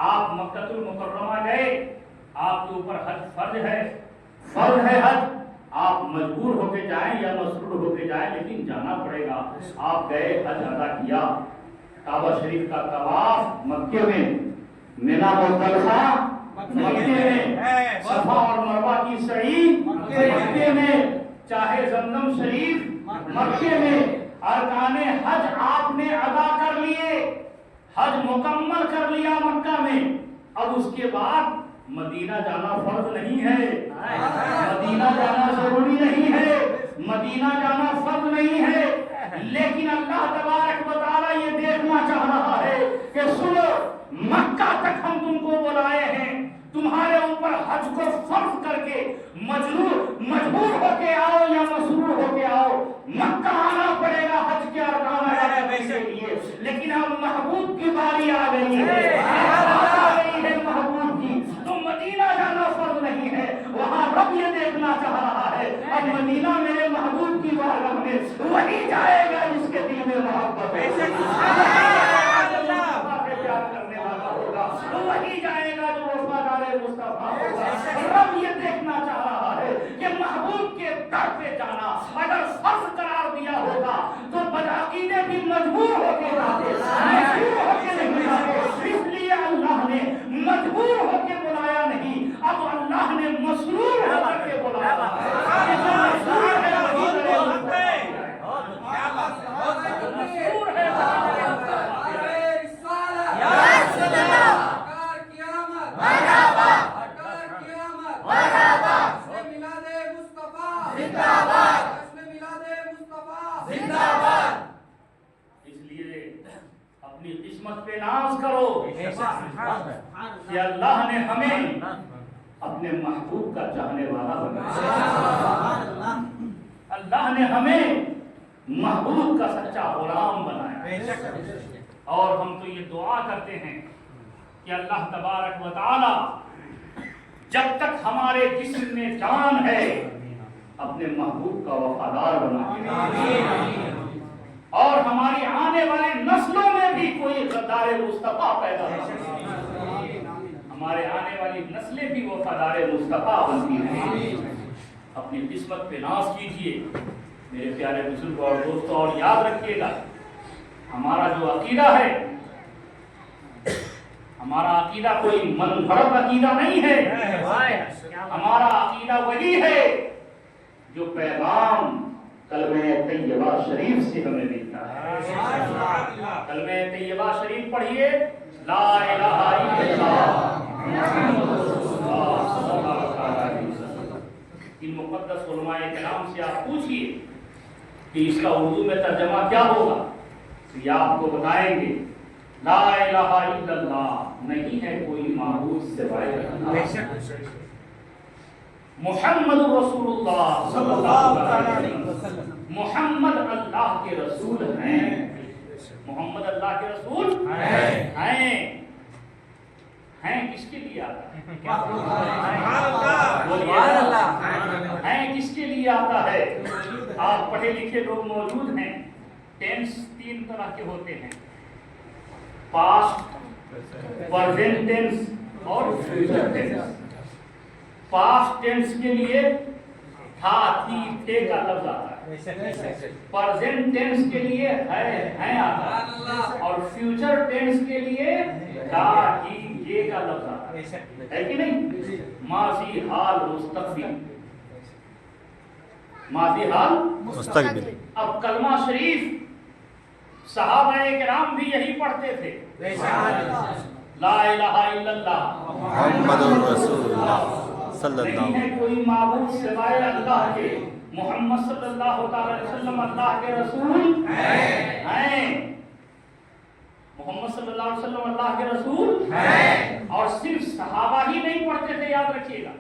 آپ مکہ المکرمہ گئے، آپ کے اوپر حج فرض ہے حج، آپ مجبور ہو کے جائیں یا مسرور ہو کے جائیں لیکن جانا پڑے گا۔ آپ گئے، حج ادا کیا، کعبہ شریف کا طواف مکے میں، مینا مزدلفہ مکے میں، صفا اور مروہ کی سعی مکے میں، چاہے زمزم شریف مکے میں ارکان حج آپ نے ادا کر لیے، حج مکمل کر لیا مکہ میں، اب اس کے بعد مدینہ جانا فرض نہیں ہے، مدینہ جانا ضروری نہیں ہے، مدینہ جانا فرض نہیں ہے، لیکن اللہ تبارک و تعالیٰ یہ دیکھنا چاہ رہا ہے کہ سنو، مکہ تک ہم تم کو بلائے ہیں، تمہارے اوپر حج کو فرض کر کے مجبور ہو کے آؤ یا مسرور ہو کے آؤ، مکہ آنا پڑے گا حج کے ارکان ادا کرنے کے لیے، لیکن اب محبوب کی باری آ گئی ہے، محبوب کی، تو مدینہ جانا فرض نہیں ہے، وہاں رب یہ دیکھنا چاہ رہا ہے اب مدینہ میرے محبوب کی بارگاہ میں وہی جائے گا جس کے دل میں محبت ہے، وہی جائے گا جو وفادار مصطفیٰ ہوگا۔ رب یہ دیکھنا چاہ رہا ہے کہ محبوب کے در پہ جانا اگر فرض قرار دیا ہوگا تو بدعقیدے بھی مجبور ہو کے جاتے، مجبور ہو کے نہیں جاتے، اس لیے اللہ نے مجبور ہو کے بلایا نہیں، اب اللہ نے مسرور ہو کر کے بلایا اپنی قسمت پہ ناز کرو کہ اللہ نے ہمیں اپنے محبوب کا چاہنے والا بنایا، اللہ نے ہمیں محبوب کا سچا غلام بنایا، اور ہم تو یہ دعا کرتے ہیں کہ اللہ تبارک و تعالی جب تک ہمارے جسم میں جان ہے اپنے محبوب کا وفادار بنائے، اور ہماری آنے والی نسلوں میں بھی کوئی غدار مصطفیٰ پیدا ہو، ہمارے آنے والی نسلیں بھی وفادار مصطفیٰ بنتی ہیں۔ اپنی قسمت پہ ناز کیجئے میرے پیارے بزرگ اور دوستوں، اور یاد رکھیے گا ہمارا جو عقیدہ ہے، ہمارا عقیدہ کوئی من گھڑت عقیدہ نہیں ہے، ہمارا عقیدہ وہی ہے جو پیغام کلمہ طیبہ شریف سے ہمیں ملتا ہے۔ کلمہ طیبہ شریف پڑھیے، لا الہ الا اللہ محمد رسول اللہ صلی اللہ علیہ وسلم۔ ان مقدس علماء کرام سے آپ پوچھئے کہ اس کا اردو میں ترجمہ کیا ہوگا، تو یہ آپ کو بتائیں گے، لا الہ الا اللہ، نہیں ہے کوئی معبود سوائے اللہ، محمد رسول اللہ صلی اللہ علیہ وسلم، محمد اللہ کے رسول ہیں، محمد اللہ کے رسول ہیں کس کے لیے آتا ہے؟ ہیں کس کے لیے آتا ہے؟ آپ پڑھے لکھے لوگ موجود ہیں، ٹینس تین طرح کے ہوتے ہیں، پاسٹ، پریزنٹ ٹینس اور فیوچر ٹینس۔ پاسٹ ٹینس کے لیے تھا، تھی، تھے کا لفظ آتا ہے، پریزنٹ ٹینس کے لیے ہے آتا ہے، اور فیوچر ٹینس کے لیے تھا، ہی، یہ کا لفظ آتا ہے کہ نہیں؟ ماضی، حال، مستقبل، ماضی، حال، مستقبل۔ اب کلمہ شریف صحابہ کرام بھی یہی پڑھتے تھے، لا الہ الا اللہ محمد رسول اللہ صلی اللہ نہیں ہے کوئی معبود سوائے اللہ کے، محمد صلی اللہ علیہ وسلم اللہ کے رسول ہیں، محمد صلی اللہ علیہ وسلم اللہ کے رسول ہیں، اور صرف صحابہ ہی نہیں پڑھتے تھے، یاد رکھیے گا،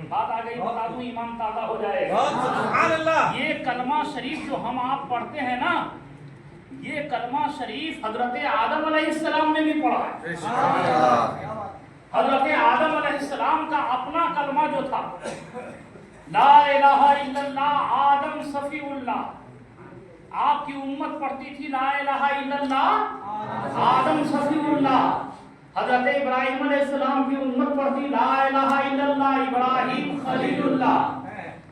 بات آ گئی بتا دوں ایمان تازہ ہو جائے گا۔ سبحان اللہ۔ یہ کلمہ شریف جو ہم آپ پڑھتے ہیں نا، یہ کلمہ شریف حضرت آدم علیہ السلام نے بھی پڑھا ہے۔ حضرت آدم علیہ السلام کا اپنا کلمہ جو تھا، لا الہ الا اللہ آدم صفی اللہ، آپ کی امت پڑھتی تھی لا الہ الا اللہ آدم صفی اللہ۔ حضرت ابراہیم علیہ السلام کی امت پڑھتی لا الہ الا اللہ ابراہیم خلیل اللہ۔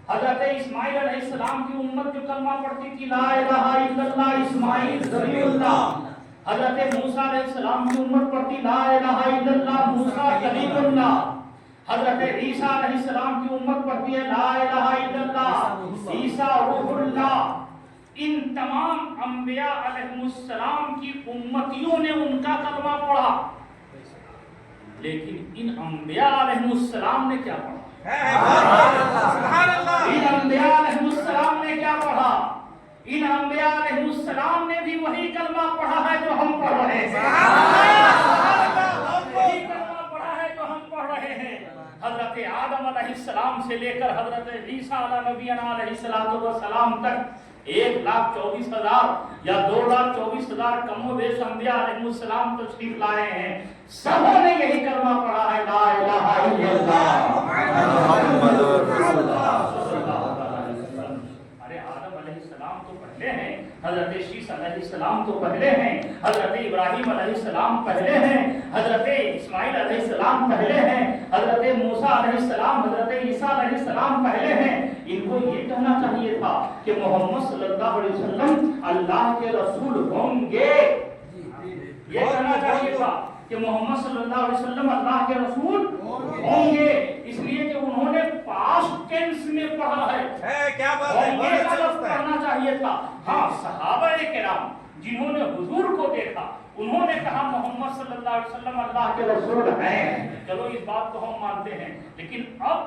حضرت اسماعیل علیہ السلام کی امت جو کلمہ پڑھتی تھی لا الہ الا اللہ اسماعیل ذبیح اللہ۔ حضرت موسیٰ علیہ السلام کی امت پڑھتی لا الہ الا اللہ موسیٰ کلیم اللہ۔ حضرت عیسیٰ علیہ السلام کی امت پڑھتی ہے لا الہ الا اللہ عیسیٰ روح اللہ۔ ان تمام انبیاء علیہ السلام کی امتیوں نے ان کا کلمہ پڑھا، لیکن ان انبیاء علیہ السلام نے کیا پڑھا؟ سبحان اللہ. ان انبیاء علیہ السلام نے کیا پڑھا؟ ان انبیاء علیہ السلام نے بھی وہی کلمہ پڑھا ہے جو ہم پڑھ رہے ہیں، وہی کلمہ پڑھا ہے جو ہم پڑھ رہے ہیں. حضرت آدم علیہ السلام سے لے کر حضرت عیسیٰ علیہ نبینا علیہ السلام تک 1,24,000 یا 2,24,000 کم و بیش انبیاء علیہ السلام تشریف لائے ہیں. سبوں نے یہی کلمہ پڑھا ہے، لا الہ الا اللہ محمد رسول اللہ. ارے آدم علیہ السلام تو پہلے ہیں، حضرت شیس علیہ السلام تو پہلے ہیں، حضرت ابراہیم علیہ السلام پہلے ہیں، حضرت اسماعیل علیہ السلام پہلے ہیں، حضرت موسیٰ علیہ السلام، حضرت عیسیٰ علیہ السلام پہلے ہیں. ان کو یہ کہنا چاہیے تھا کہ محمد صلی اللہ علیہ وسلم اللہ کے رسول ہوں گے، یہ کہنا چاہیے تھا کہ محمد صلی اللہ علیہ وسلم اللہ کے رسول ہوں گے، اس لیے کہ انہوں نے پاسٹ ٹینس میں پڑھا ہے. کیا بات ہے، یہ لفظ پڑھنا چاہیے تھا. ہاں صحابہ کرام جنہوں نے حضور کو دیکھا انہوں نے کہا محمد صلی اللہ علیہ وسلم اللہ کے رسول ہیں. چلو اس بات کو ہم مانتے ہیں، لیکن اب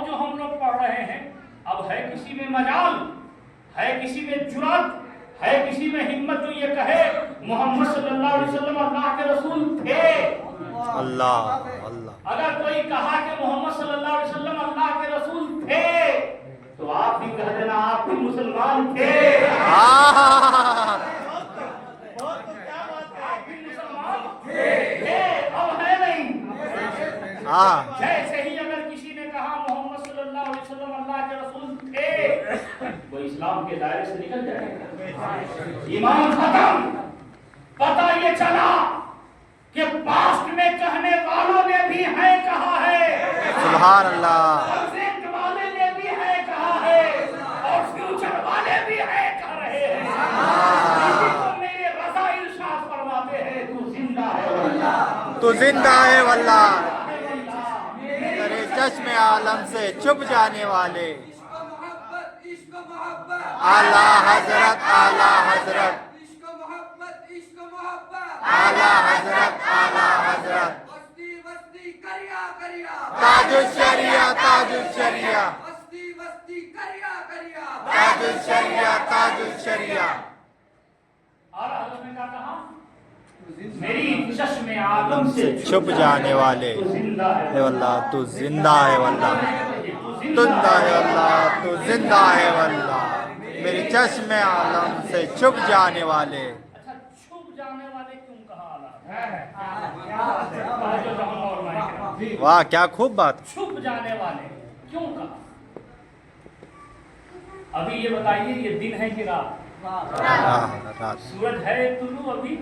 جو ہم لوگ پڑھ رہے ہیں، اب ہے کسی میں مجال، ہے کسی میں جرأت، ہے کسی میں ہمت جو یہ کہے محمد صلی اللہ علیہ وسلم اللہ کے رسول تھے؟ اللہ اللہ. اگر کوئی کہا کہ محمد صلی اللہ علیہ وسلم اللہ کے رسول تھے تو آپ بھی کہہ دینا آپ بھی مسلمان تھے. آپ بھی مسلمان تھے، اب ہے نہیں. جیسے ہی اگر کسی نے کہا محمد صلی اللہ علیہ وسلم اللہ کے رسول تھے، وہ اسلام کے دائرے سے نکل جائے گا، ایمان ختم. پتہ یہ چلا کہ پاسٹ میں کہنے والوں نے بھی ہے کہا ہے، سبحان اللہ. پریزنٹ والے نے بھی ہے کہا ہے، اور فیوچر والے بھی ہے کہہ رہے ہیں. اسی کو میرے رضا ارشاد فرماتے ہیں، تو زندہ ہے واللہ، تو زندہ ہے واللہ. تیرے چشم عالم سے چھپ جانے والے اعلیٰ حضرت، اعلیٰ حضرت، اعلیٰ حضرت، اعلیٰ حضرت. تاج الشریعہ، تاج الشریعہ، تاج الشریعہ، تاج الشریعہ. اور حضرت نے کیا کہا؟ میری چشم عالم سے چھپ جانے والے تو زندہ ہے اے واللہ، تو زندہ ہے واللہ، تو زندہ ہے واللہ، تو زندہ ہے واللہ. میری چشم عالم سے چھپ جانے والے. اچھا چھپ جانے والے کیوں کہا اللہ؟ واہ کیا خوب بات. چھپ جانے والے کیوں کہا؟ ابھی یہ بتائیے یہ دن ہے کہ رات؟ رات. سورج ہے طلوع ابھی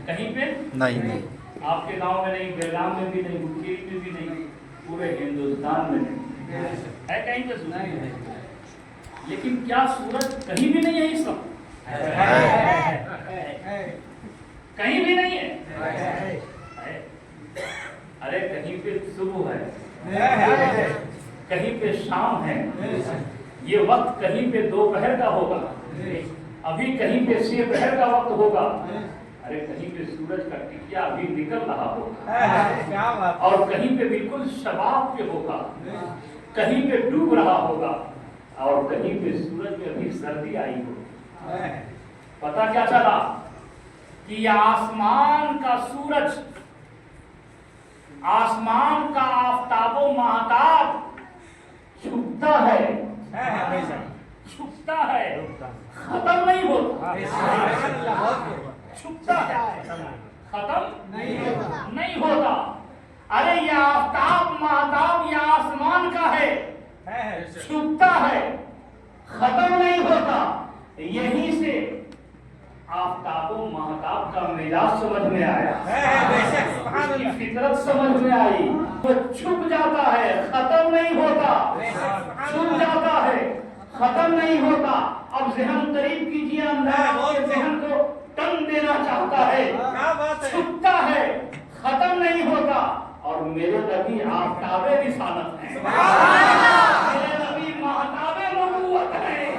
کہیں پہ نہیں. آپ کے گاؤں میں نہیں، بیلگام میں بھی نہیں، مکیری میں بھی نہیں، پورے ہندوستان میں نہیں ہے کہیں پہ سورج. لیکن کیا سورج کہیں بھی نہیں ہے اس وقت؟ کہیں بھی نہیں ہے. ارے کہیں پہ صبح ہے، کہیں پہ شام ہے، یہ وقت کہیں پہ دوپہر کا ہوگا، ابھی کہیں پہ سے پہر کا وقت ہوگا، ارے کہیں پہ سورج کا ٹکیا ابھی نکل رہا ہوگا، اور کہیں پہ بالکل شباب پہ ہوگا، کہیں پہ ڈوب رہا ہوگا، اور کہیں پہ سورج میں ابھی سردی آئی ہوگی. پتہ کیا چلا کہ یہ آسمان کا سورج، آسمان کا آفتاب و مہتاب چھپتا ہے، چھپتا ہے، ختم نہیں ہوتا. چھپتا ہے، ختم نہیں ہوتا. ارے یہ آفتاب مہتاب یہ آسمان کا ہے، چھپتا ہے، ختم نہیں ہوتا. یہیں سے آفتاب و مہتاب کا مزاج سمجھ میں آیا، اس کی فطرت سمجھ میں آئی. وہ چھپ جاتا ہے، ختم نہیں ہوتا، چھپ جاتا ہے، ختم نہیں ہوتا. اب ذہن قریب کیجیے، انداز کے ذہن کو ٹن دینا چاہتا ہے. چھپتا ہے، ختم نہیں ہوتا. اور میرے نبی آفتاب رسالت ہیں، میرے نبی مہتاب نبوت ہیں.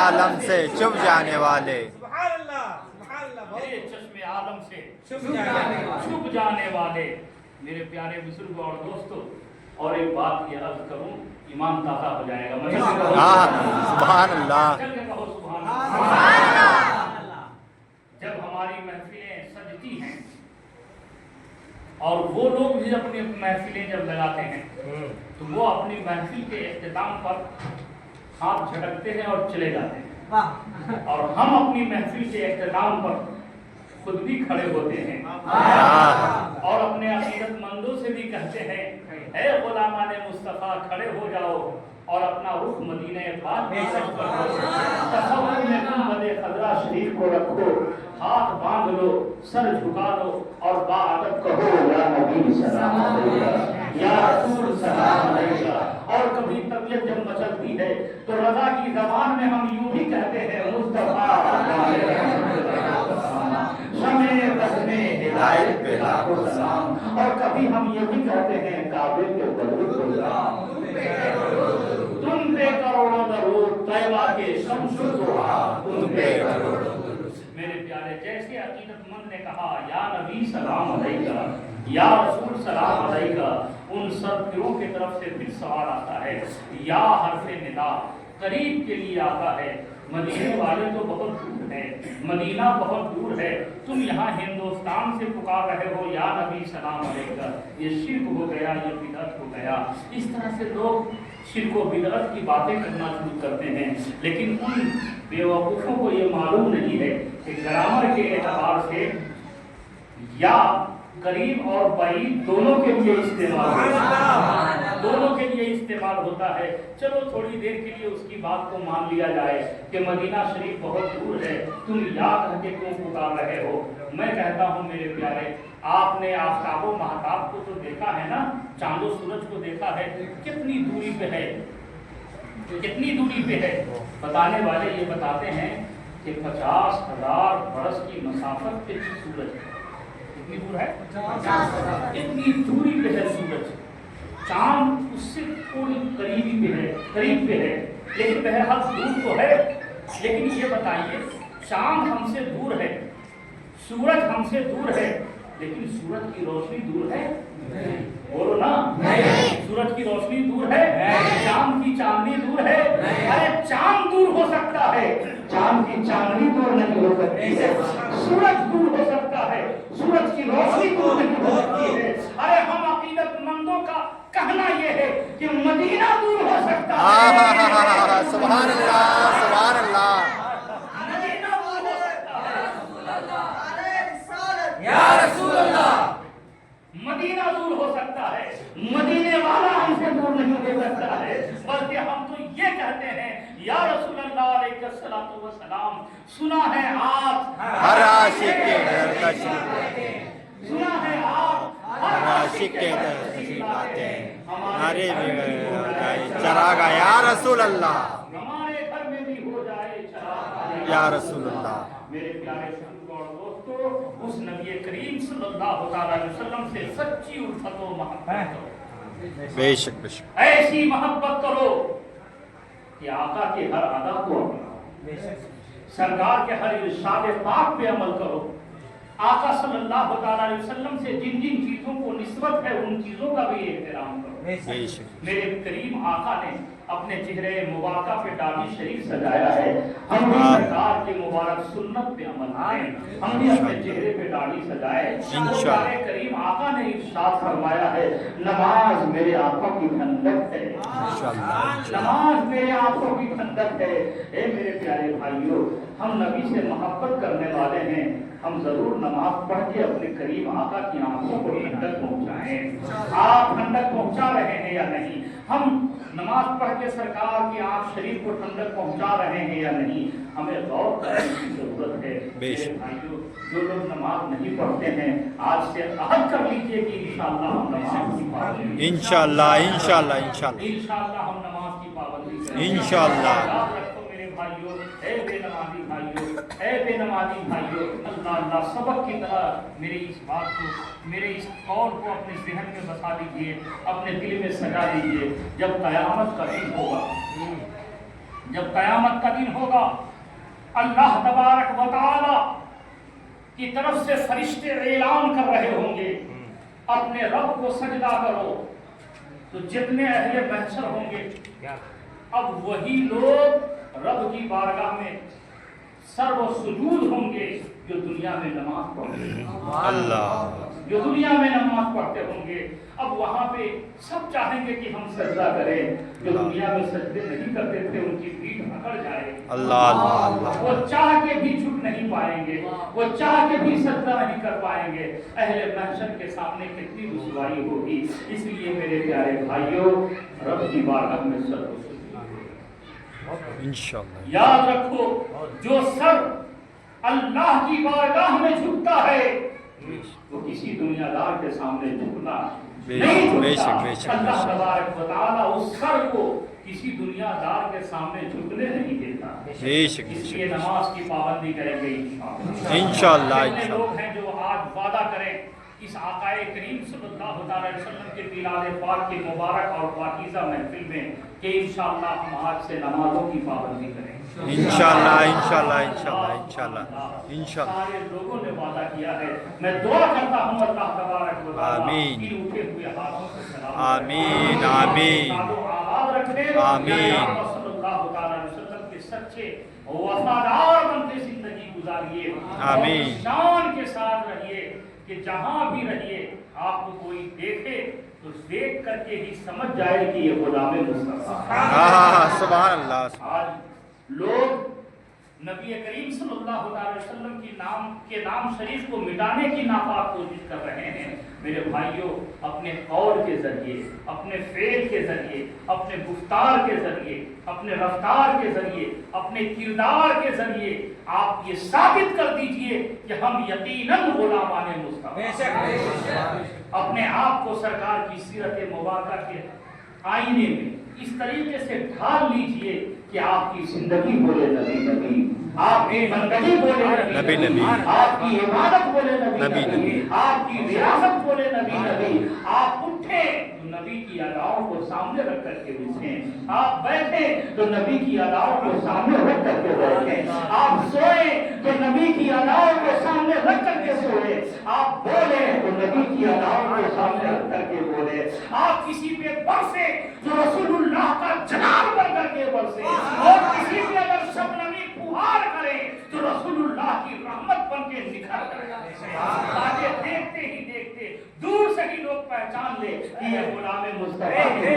عالم سے چھپ جانے والے سبحان اللہ بہت میرے چشم عالم سے چھپ جانے والے چھپ جانے والے میرے پیارے بزرگوں اور دوستوں. اور ایک بات یہ عرض کروں، ایمان تازہ ہو جائے گا. سبحان اللہ چل کے کہو سبحان اللہ. جب ہماری محفلیں سجتی ہیں اور وہ لوگ بھی اپنی محفلیں جب لگاتے ہیں تو وہ اپنی محفل کے اختتام پر ہاتھ جھٹکتے ہیں اور چلے جاتے ہیں، اور ہم اپنی محفل کے اختتام پر خود بھی کھڑے ہوتے ہیں اور اپنے عقیدت مندوں سے بھی کہتے ہیں اے غلامان مصطفیٰ کھڑے ہو جاؤ اور اپنا رخ مدینہ پاک کی طرف کرو. تصور میں گنبد خضرا شریف کو رکھو، ہاتھ باندھ لو، سر جھکا لو اور باادب کہو یا نبی سلام علیکہ، یا رسول سلام علیکہ. اور کبھی طبیعت جب مچلتی ہے تو رضا کی زبان میں ہم یوں بھی کہتے ہیں مصطفیٰ شمع بزمِ ہدایت پہ لاکھوں سلام. اور کبھی ہم یہ بھی کہتے ہیں کعبے کے درود گزرام، تم پہ کروڑوں درود، طیبہ کے شمس و ضحیٰ تم پہ کروڑوں درود. میرے پیارے، جیسے عقیدت مند نے کہا یا نبی سلام علیکہ، یا رسول سلام علیکہ، ان سب پھروں کی طرف سے پھر سوال آتا ہے یا حرف ندا، قریب کے لیے آتا ہے. مدینے والے تو بہت دور ہے، مدینہ بہت دور ہے، تم یہاں ہندوستان سے پکار رہے ہو یا نبی سلام علیکہ. یہ شرک ہو گیا، یہ بدعت ہو گیا. اس طرح سے لوگ شرک و بدعت کی باتیں کرنا شروع کرتے ہیں، لیکن ان بیوقوفوں کو یہ معلوم نہیں ہے کہ گرامر کے اعتبار سے یا قریب اور بعید دونوں کے لیے استعمال ہوتا ہے، دونوں کے لیے استعمال ہوتا ہے. چلو تھوڑی دیر کے لیے اس کی بات کو مان لیا جائے کہ مدینہ شریف بہت دور ہے، تم یا کہہ کے کیوں پکار رہے ہو. میں کہتا ہوں میرے پیارے، آپ نے آفتاب و مہتاب کو تو دیکھا ہے نا، چاند و سورج کو دیکھا ہے، کتنی دوری پہ ہے، کتنی دوری پہ ہے. بتانے والے یہ بتاتے ہیں کہ 50,000 برس کی مسافت پہ سورج ہے. کتنی دور ہے؟ اتنی دوری پہ ہے سورج. چاند اس سے تھوڑی قریبی پہ ہے، قریب پہ ہے، لیکن بہرحال دور تو ہے. لیکن یہ بتائیے، چاند ہم سے دور ہے، سورج ہم سے دور ہے، لیکن سورج کی روشنی دور ہے؟ بولو نا، سورج کی روشنی دور ہے؟ چاند کی چاندنی دور ہے؟ ارے چاند دور ہو سکتا ہے، چاند کی چاندنی دور نہیں ہو سکتی ہے. سورج دور ہو سکتا ہے، سورج کی روشنی دور نہیں ہو سکتی ہے. ارے ہم عقیدت مندوں کا کہنا یہ ہے کہ مدینہ دور ہو سکتا ہے. سبحان اللہ سبحان اللہ. مدینہ دور ہو سکتا ہے، یا رسول اللہ. مدینہ دور ہو سکتا ہے، مدینے والا ہم سے دور نہیں ہو سکتا ہے. بلکہ ہم تو یہ کہتے ہیں یا رسول اللہ علیہ الصلوۃ والسلام، سنا ہے آپ ہر عاشق کے در تشریف، سنا ہے آپ ہر عاشق کے در تشریف آتے ہیں. ہمارے چراغا یا رسول اللہ، ہمارے گھر میں بھی ہو جائے چراغ یا رسول اللہ. میرے پیارے بزرگوں اور دوستو، اس نبی کریم صلی اللہ تعالی علیہ وسلم سے سچی الفت و محبت کرو، بے شک بے شک. ایسی محبت کرو کہ آقا کے ہر ادا کو اپناؤ، سرکار کے ہر ارشاد پاک پہ عمل کرو. آقا صلی اللہ تعالی علیہ وسلم سے جن جن چیزوں کو نسبت ہے ان چیزوں کا بھی احترام کرو. بے شک. میرے کریم آقا نے اپنے چہرے مبارکہ پہ داڑھی شریف سجایا ہے، ہم بھی سرکار کی مبارک سنت پہ عمل کریں. ہم بھی اپنے چہرے پہ داڑھی سجائے. انشاءاللہ. کریم آقا نے ارشاد فرمایا ہے نماز میرے آنکھوں کی ٹھنڈک ہے، نماز میرے آنکھوں کی ٹھنڈک ہے. اے میرے پیارے بھائیوں، ہم نبی سے محبت کرنے والے ہیں، ہم ضرور نماز پڑھ کے اپنے کریم آقا کی آنکھوں کو ٹھنڈک پہنچائیں. آپ ٹھنڈک پہنچا رہے ہیں یا نہیں؟ ہم نماز پڑھ کے سرکار کی آنکھ شریف کو ٹھنڈک پہنچا رہے ہیں یا نہیں؟ ہمیں غور کرنے کی ضرورت ہے. میرے بھائیوں، جو لوگ نماز نہیں پڑھتے ہیں آج سے عہد کر لیجیے کہ انشاءاللہ ہم نماز کی پابندی، انشاءاللہ انشاءاللہ انشاءاللہ انشاءاللہ ہم نماز کی پابندی کریں. انشاءاللہ. یاد رکھو میرے بھائیوں، اے بے نمازی بھائیوں، اے بے نمازی بھائیوں، اللہ سبق کی طرح میری اس بات کو، میرے اس قول کو اپنے ذہن میں بسا دیجئے، اپنے دل میں سجا دیجئے. جب قیامت کا دن ہوگا، جب قیامت کا دن ہوگا اللہ تبارک و تعالی کی طرف سے فرشتے اعلان کر رہے ہوں گے اپنے رب کو سجدہ کرو، تو جتنے اہل محشر ہوں گے اب وہی لوگ رب کی بارگاہ میں سر و سجود ہوں گے جو دنیا میں نماز پڑھتے جو دنیا میں نماز پڑھتے ہوں گے۔ اب وہاں پہ سب چاہیں گے کہ ہم سجدہ کریں، جو دنیا میں سجدے نہیں کرتے تھے ان کی پیٹھ اکڑ جائے، وہ چاہ کے بھی جھک نہیں پائیں گے، وہ چاہ کے بھی سجدہ نہیں کر پائیں گے۔ اہل محشر کے سامنے کتنی رسوائی ہوگی۔ اس لیے میرے پیارے بھائیوں، رب کی بارگاہ میں سر و سجود انشاءاللہ یاد رکھو، جو سر اللہ کی بارگاہ میں جھکتا ہے وہ کسی دنیا دار کے سامنے جھکنا نہیں جھکتا۔ اللہ تبارک و تعالیٰ اس سر کو کسی دنیا دار کے سامنے جھکنے نہیں دیتا۔ اس لیے نماز کی پابندی کریں گے انشاءاللہ۔ کتنے لوگ ہیں جو آج وعدہ کریں اس آقا کریم صلی اللہ علیہ وسلم کے میلاد پاک کی مبارک اور پاکیزہ محفل میں کہ انشاءاللہ ہم آج سے نمازوں کی پابندی کریں انشاءاللہ انشاءاللہ انشاءاللہ انشاءاللہ انشاءاللہ۔ سارے لوگوں نے وعدہ کیا ہے۔ میں دعا کرتا ہوں اللہ تبارک و تعالیٰ آمین۔ ان اٹھے ہوئے ہاتھوں سے سلام آمین آمین آباد رکھے، آمین۔ آپ صلی اللہ علیہ وسلم کے سچے وفادار بنتے زندگی گزاریے، آمین۔ اور شان کے ساتھ رہیے کہ جہاں بھی رہیے آپ کو کوئی دیکھے تو دیکھ کر کے ہی سمجھ جائے کہ یہ غلام مصطفیٰ۔ سبحان اللہ۔ آج لوگ نبی کریم صلی اللہ علیہ وسلم کے نام شریف کو مٹانے کی ناپاک کوشش کر رہے ہیں۔ میرے بھائیوں، اپنے قول کے ذریعے، اپنے فعل کے ذریعے، اپنے گفتار کے ذریعے، اپنے رفتار کے ذریعے، اپنے کردار کے ذریعے آپ یہ ثابت کر دیجئے کہ ہم یقیناً غلامان مصطفیٰ۔ اپنے آپ کو سرکار کی سیرت مبارکہ کے آئینے میں اس طریقے سے ڈھال لیجئے کہ آپ کی زندگی بولے نبی نبی، آپ کی بندگی بولے نبی نبی، آپ کی عبادت بولے نبی نبی، آپ کی ریاست بولے نبی نبی۔ آپ اٹھے تو نبی کی اداؤں کو سامنے رکھ کر کے اٹھیں، آپ بیٹھے تو نبی کی اداؤں کو سامنے رکھ کر کے بیٹھیں، آپ سوئے تو نبی کی اداؤں کو سامنے رکھ کر کے سوئے، آپ بولے تو نبی کی اداؤں کو سامنے رکھ کر کے بولے، آپ کسی پہ برسے جو رسول اللہ کا جلال بن کر کے برسے، اور کسی پہ اگر شبنمی پھوہار کرے تو رسول اللہ کی رحمت بن کے نکھر کر تاکہ دیکھتے ہی دیکھتے دور سے ہی لوگ پہچان لے کہ یہ غلام مصطفیٰ ہے،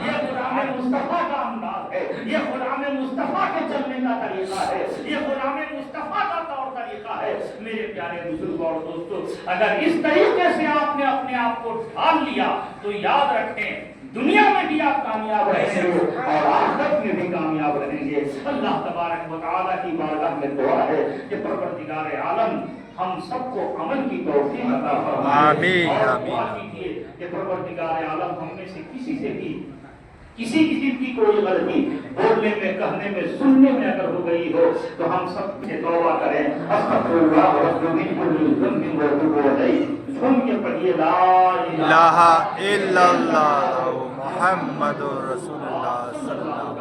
یہ غلام مصطفیٰ کا انداز ہے، یہ غلام مصطفیٰ کے چلنے کا طریقہ ہے، یہ غلام مصطفیٰ کا طور طریقہ ہے۔ میرے پیارے بزرگوں اور دوستوں، اگر اس طریقے سے آپ نے اپنے آپ کو ڈھال لیا تو یاد رکھیں دنیا میں بھی آپ کامیاب رہیں گے اور آخرت میں بھی کامیاب رہیں گے۔ اللہ تبارک و تعالیٰ کی بارگاہ میں دعا ہے کہ پروردگار عالم ہم سب کو عمل کی توفیق عطا فرمائے، آمین اور آمین۔ دعا کیجیے کہ پروردگار عالم ہم میں سے کسی سے بھی کسی قسم کی کوئی غلطی بولنے میں، کہنے میں، سننے میں اگر ہو گئی ہو تو ہم سب سے توبہ کریں۔ استغفر اللہ رب من کل ذنب واتوب الیہ۔ سن کے پڑھیے لا الہ الا اللہ محمد رسول اللہ صلی اللہ علیہ وسلم۔